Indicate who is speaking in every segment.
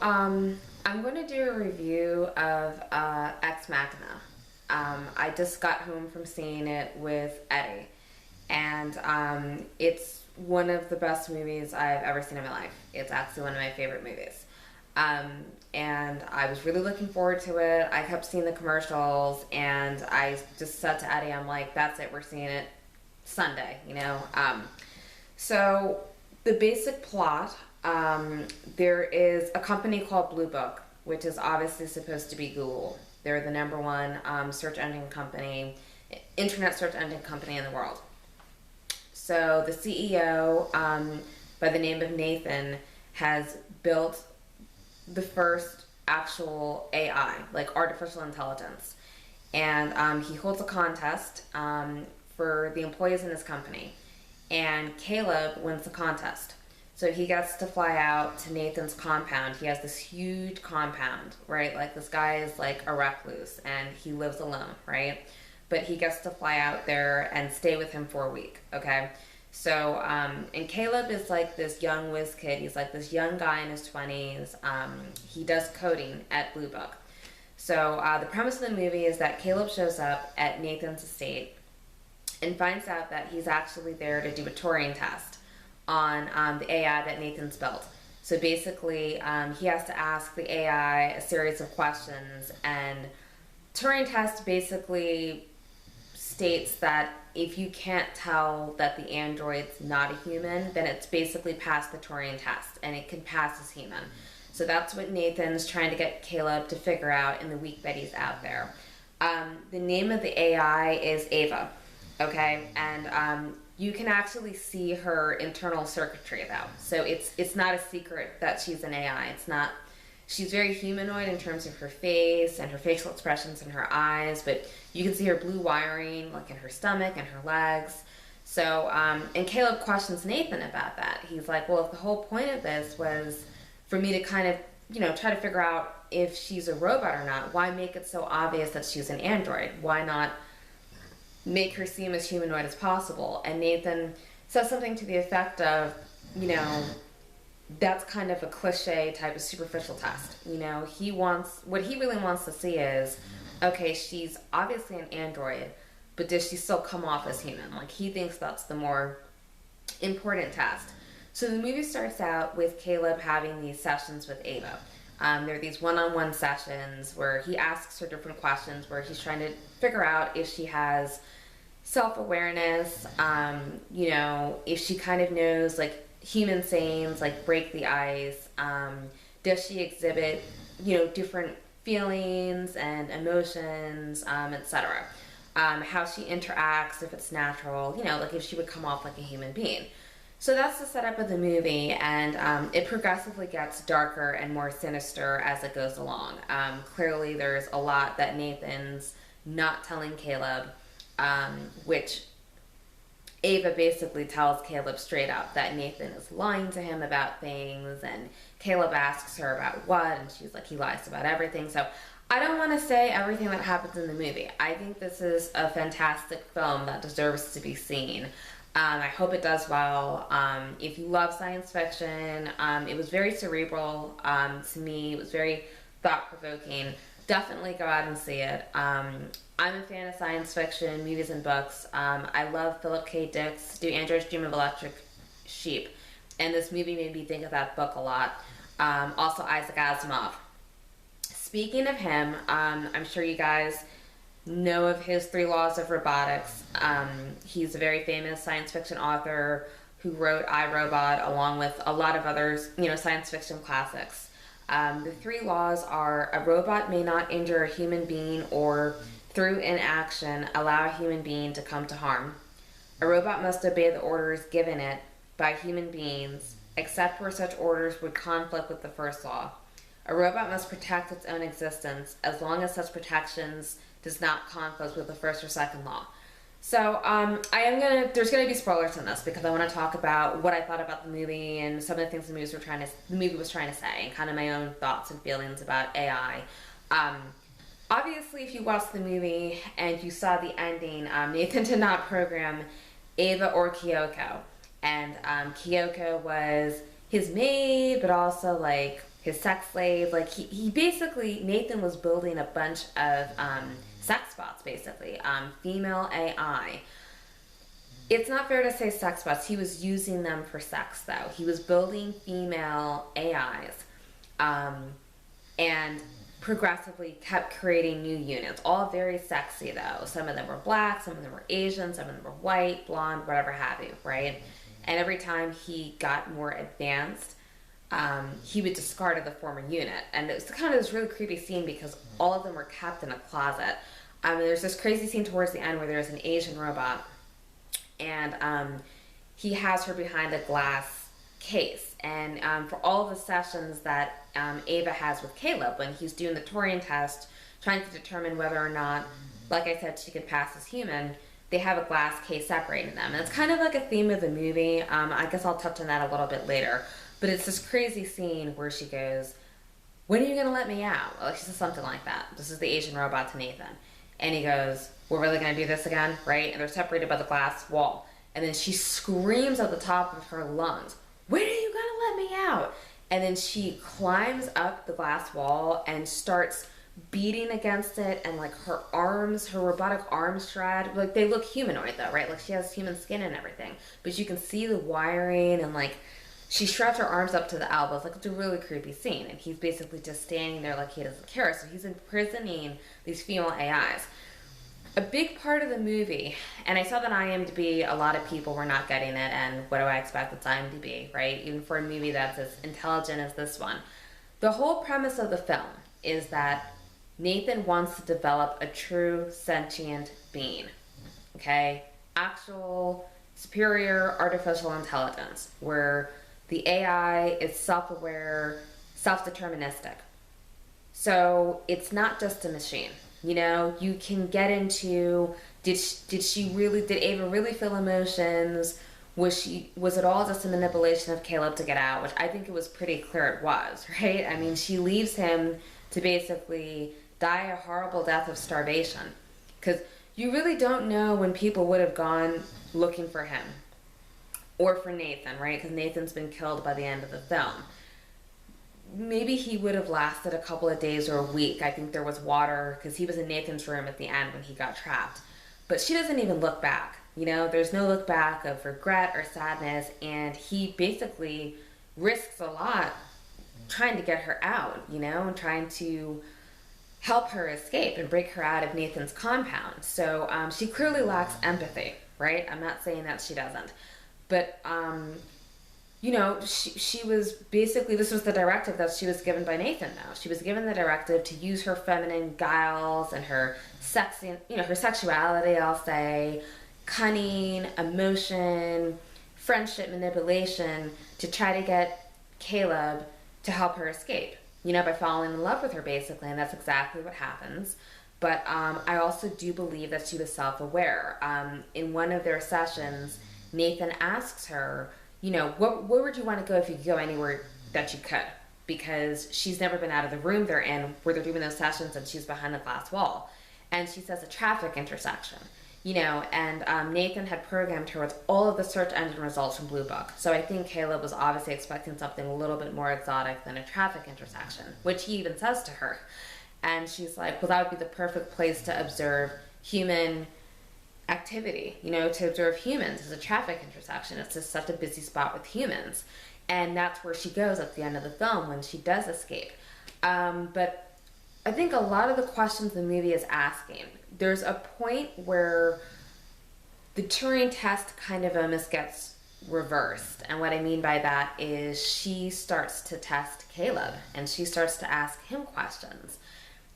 Speaker 1: I'm going to do a review of Ex Machina. I just got home from seeing it with Eddie, and it's one of the best movies I've ever seen in my life. It's actually one of my favorite movies. Um, and I was really looking forward to it. I kept seeing the commercials, and I just said to Eddie, I'm like, that's it, we're seeing it Sunday, you know? So the basic plot, there is a company called Blue Book, which is obviously supposed to be Google. They're the number one search engine company, internet search engine company in the world. So the CEO, by the name of Nathan, has built the first actual AI, like artificial intelligence. And he holds a contest for the employees in his company. And Caleb wins the contest. So he gets to fly out to Nathan's compound. He has this huge compound, right? Like this guy is like a recluse and he lives alone, right? But he gets to fly out there and stay with him for a week, okay? And Caleb is like this young whiz kid. He's like this young guy in his 20s. He does coding at Blue Book. The premise of the movie is that Caleb shows up at Nathan's estate and finds out that he's actually there to do a Turing test on the AI that Nathan's built. So basically, he has to ask the AI a series of questions, and Turing test basically states that if you can't tell that the android's not a human, then it's basically passed the Turing test, and it can pass as human. So that's what Nathan's trying to get Caleb to figure out in the week that he's out there. The name of the AI is Ava, okay? And you can actually see her internal circuitry though. So it's not a secret that she's an AI. It's not. She's very humanoid in terms of her face and her facial expressions and her eyes, but you can see her blue wiring like in her stomach and her legs. And Caleb questions Nathan about that. He's like, well, if the whole point of this was for me to kind of, try to figure out if she's a robot or not, why make it so obvious that she's an android? Why not make her seem as humanoid as possible? And Nathan says something to the effect of, that's kind of a cliche type of superficial test. What he really wants to see is, okay, she's obviously an android, but does she still come off as human? Like, he thinks that's the more important test. So the movie starts out with Caleb having these sessions with Ava. There are these one-on-one sessions where he asks her different questions, where he's trying to figure out if she has self-awareness, if she kind of knows, like, human sayings, like break the ice. Does she exhibit, different feelings and emotions, etc. How she interacts, if it's natural, like if she would come off like a human being. So that's the setup of the movie, and it progressively gets darker and more sinister as it goes along. Clearly there's a lot that Nathan's not telling Caleb, which Ava basically tells Caleb straight up that Nathan is lying to him about things, and Caleb asks her about what, and she's like, he lies about everything. So I don't want to say everything that happens in the movie. I think this is a fantastic film that deserves to be seen. I hope it does well. If you love science fiction, it was very cerebral to me. It was very thought-provoking. Definitely go out and see it. I'm a fan of science fiction, movies and books. I love Philip K. Dick's Do Androids Dream of Electric Sheep? And this movie made me think of that book a lot. Also Isaac Asimov. Speaking of him, I'm sure you guys know of his 3 Laws of Robotics. He's a very famous science fiction author who wrote I, Robot, along with a lot of others, science fiction classics. The 3 laws are: a robot may not injure a human being or, through inaction, allow a human being to come to harm. A robot must obey the orders given it by human beings, except where such orders would conflict with the first law. A robot must protect its own existence as long as such protections does not conflict with the first or second law. There's gonna be spoilers in this because I want to talk about what I thought about the movie and some of the things the movie was trying to say, and kind of my own thoughts and feelings about AI. Obviously, if you watched the movie and you saw the ending, Nathan did not program Ava or Kyoko. And Kyoko was his maid, but also like his sex slave. Like he basically, Nathan was building a bunch of sex bots, basically, female AI. It's not fair to say sex bots. He was using them for sex, though. He was building female AIs, and progressively kept creating new units, all very sexy though. Some of them were black, some of them were Asian, some of them were white, blonde, whatever have you, right? And every time he got more advanced, he would discard of the former unit. And it was kind of this really creepy scene because all of them were kept in a closet. There's this crazy scene towards the end where there's an Asian robot, and he has her behind a glass case. And for all of the sessions that Ava has with Caleb, when he's doing the Turing test, trying to determine whether or not, like I said, she could pass as human, they have a glass case separating them. And it's kind of like a theme of the movie. I guess I'll touch on that a little bit later. But it's this crazy scene where she goes, "When are you going to let me out?" Like, she says something like that. This is the Asian robot to Nathan. And he goes, "We're really going to do this again?" Right? And they're separated by the glass wall. And then she screams at the top of her lungs, "When are you going to let me out?" And then she climbs up the glass wall and starts beating against it, and like her arms, her robotic arms shred, like they look humanoid though, right? Like she has human skin and everything, but you can see the wiring, and like she shreds her arms up to the elbows. Like, it's a really creepy scene, and he's basically just standing there like he doesn't care. So he's imprisoning these female AIs. A big part of the movie, and I saw that IMDb, a lot of people were not getting it, and what do I expect? It's IMDb, right? Even for a movie that's as intelligent as this one. The whole premise of the film is that Nathan wants to develop a true sentient being, okay? Actual superior artificial intelligence, where the AI is self-aware, self-deterministic. So it's not just a machine. You know, you can get into, did Ava really feel emotions? Was it all just a manipulation of Caleb to get out? Which I think it was pretty clear it was, right? I mean, she leaves him to basically die a horrible death of starvation. Because you really don't know when people would have gone looking for him. Or for Nathan, right? Because Nathan's been killed by the end of the film. Maybe he would have lasted a couple of days or a week. I think there was water, because he was in Nathan's room at the end when he got trapped. But she doesn't even look back. You know, there's no look back of regret or sadness, and he basically risks a lot trying to get her out, you know, and trying to help her escape and break her out of Nathan's compound. So she clearly lacks empathy, right? I'm not saying that she doesn't. But, you know, she was basically, this was the directive that she was given by Nathan now. She was given the directive to use her feminine guiles and her sexy, you know, her sexuality, I'll say, cunning, emotion, friendship, manipulation, to try to get Caleb to help her escape, you know, by falling in love with her, basically, and that's exactly what happens. But I also do believe that she was self-aware. In one of their sessions, Nathan asks her, you know, where would you want to go if you could go anywhere that you could? Because she's never been out of the room they're in where they're doing those sessions, and she's behind a glass wall. And she says a traffic intersection, you know, and Nathan had programmed her with all of the search engine results from Blue Book. So I think Caleb was obviously expecting something a little bit more exotic than a traffic intersection, which he even says to her. And she's like, well, that would be the perfect place to observe human activity, you know, to observe humans as a traffic intersection. It's just such a busy spot with humans. And that's where she goes at the end of the film when she does escape. But I think a lot of the questions the movie is asking, there's a point where the Turing test kind of almost gets reversed. And what I mean by that is she starts to test Caleb, and she starts to ask him questions.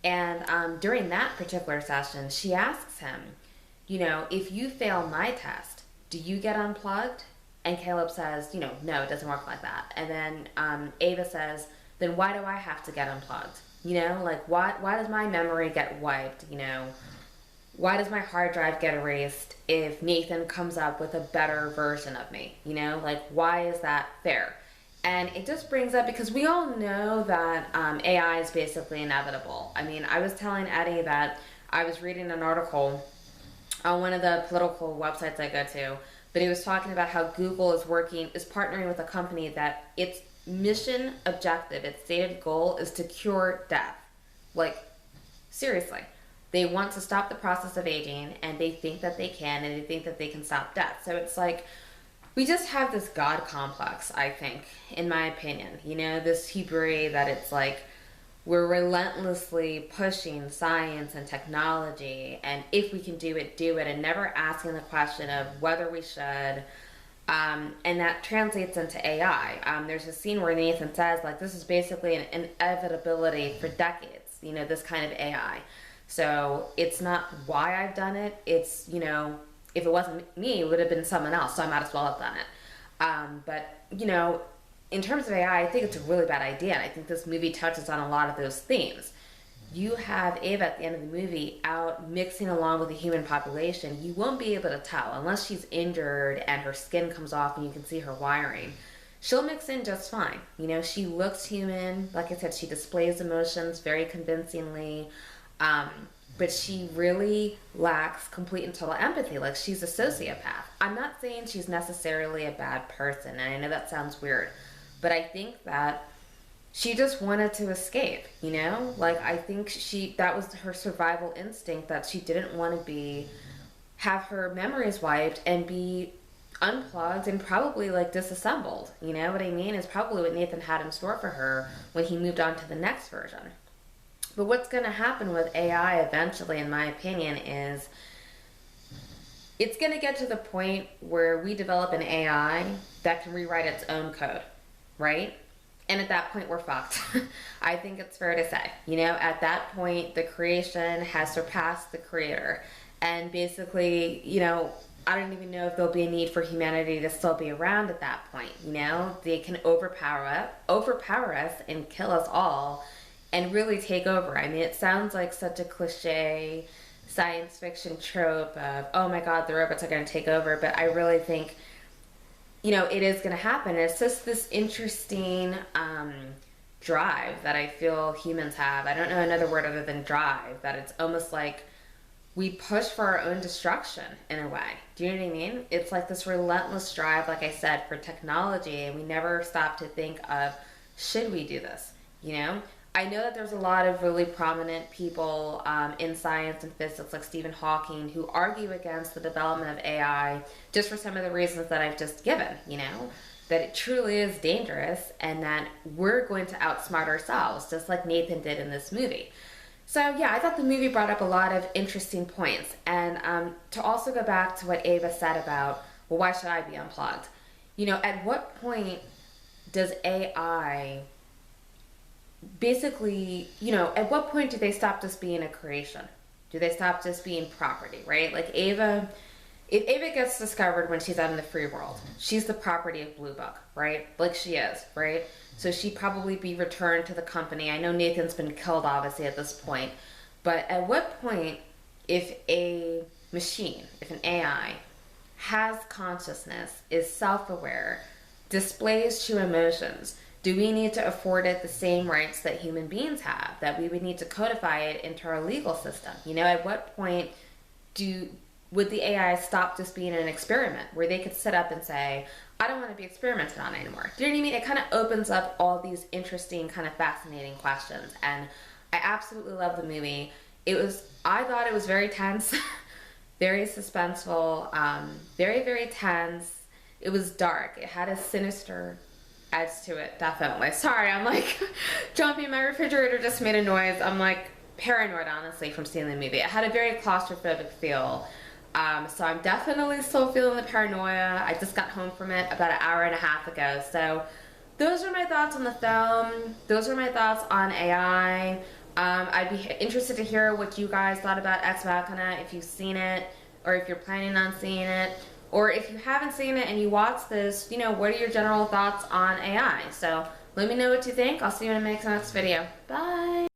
Speaker 1: And during that particular session, she asks him, you know, if you fail my test, do you get unplugged? And Caleb says, you know, no, it doesn't work like that. And then Ava says, then why do I have to get unplugged? You know, like, why does my memory get wiped? You know, why does my hard drive get erased if Nathan comes up with a better version of me? You know, like, why is that fair? And it just brings up, because we all know that AI is basically inevitable. I mean, I was telling Eddie that I was reading an article on one of the political websites I go to, but he was talking about how Google is partnering with a company that it's mission objective, its stated goal is to cure death. Like, seriously. They want to stop the process of aging, and they think that they can, and they think that they can stop death. So it's like, we just have this God complex, I think, in my opinion. You know, this hubris that it's like, we're relentlessly pushing science and technology, and if we can do it, and never asking the question of whether we should. And that translates into AI. There's a scene where Nathan says, like, this is basically an inevitability for decades, you know, this kind of AI. So it's not why I've done it. It's, you know, if it wasn't me, it would have been someone else, so I might as well have done it. But, you know, in terms of AI, I think it's a really bad idea. And I think this movie touches on a lot of those themes. You have Ava at the end of the movie out mixing along with the human population. You won't be able to tell unless she's injured and her skin comes off and you can see her wiring. She'll mix in just fine. You know, she looks human. Like I said, she displays emotions very convincingly. But she really lacks complete and total empathy. Like, she's a sociopath. I'm not saying she's necessarily a bad person, and I know that sounds weird, but I think that she just wanted to escape, you know? Like, I think that was her survival instinct, that she didn't want to have her memories wiped and be unplugged and probably, like, disassembled. You know what I mean? Is probably what Nathan had in store for her when he moved on to the next version. But what's going to happen with AI eventually, in my opinion, is it's going to get to the point where we develop an AI that can rewrite its own code, right? And at that point, we're fucked. I think it's fair to say. You know, at that point, the creation has surpassed the creator. And basically, you know, I don't even know if there'll be a need for humanity to still be around at that point. You know, they can overpower us and kill us all and really take over. I mean, it sounds like such a cliche science fiction trope of, oh my God, the robots are going to take over. But I really think, you know, it is going to happen. It's just this interesting drive that I feel humans have. I don't know another word other than drive, that it's almost like we push for our own destruction in a way. Do you know what I mean? It's like this relentless drive, like I said, for technology, and we never stop to think of, should we do this? You know? I know that there's a lot of really prominent people in science and physics, like Stephen Hawking, who argue against the development of AI just for some of the reasons that I've just given, you know, that it truly is dangerous and that we're going to outsmart ourselves, just like Nathan did in this movie. So yeah, I thought the movie brought up a lot of interesting points. And to also go back to what Ava said about, well, why should I be unplugged? You know, at what point does AI basically, you know, at what point do they stop just being a creation? Do they stop just being property, right? Like if Ava gets discovered when she's out in the free world, she's the property of Blue Book, right? Like she is, right? So she'd probably be returned to the company. I know Nathan's been killed, obviously, at this point. But at what point, if a machine, if an AI has consciousness, is self-aware, displays true emotions, do we need to afford it the same rights that human beings have? That we would need to codify it into our legal system? You know, at what point would the AI stop just being an experiment where they could sit up and say, I don't want to be experimented on anymore? Do you know what I mean? It kind of opens up all these interesting, kind of fascinating questions. And I absolutely love the movie. I thought it was very tense, very suspenseful, very, very tense. It was dark. It had a sinister edge to it, definitely. Sorry, I'm like jumping. My refrigerator just made a noise. I'm like paranoid, honestly, from seeing the movie. It had a very claustrophobic feel. So I'm definitely still feeling the paranoia. I just got home from it about an hour and a half ago. So those are my thoughts on the film. Those are my thoughts on AI. I'd be interested to hear what you guys thought about Ex Machina, if you've seen it, or if you're planning on seeing it. Or if you haven't seen it and you watch this, you know, what are your general thoughts on AI? So let me know what you think. I'll see you in the next video. Bye!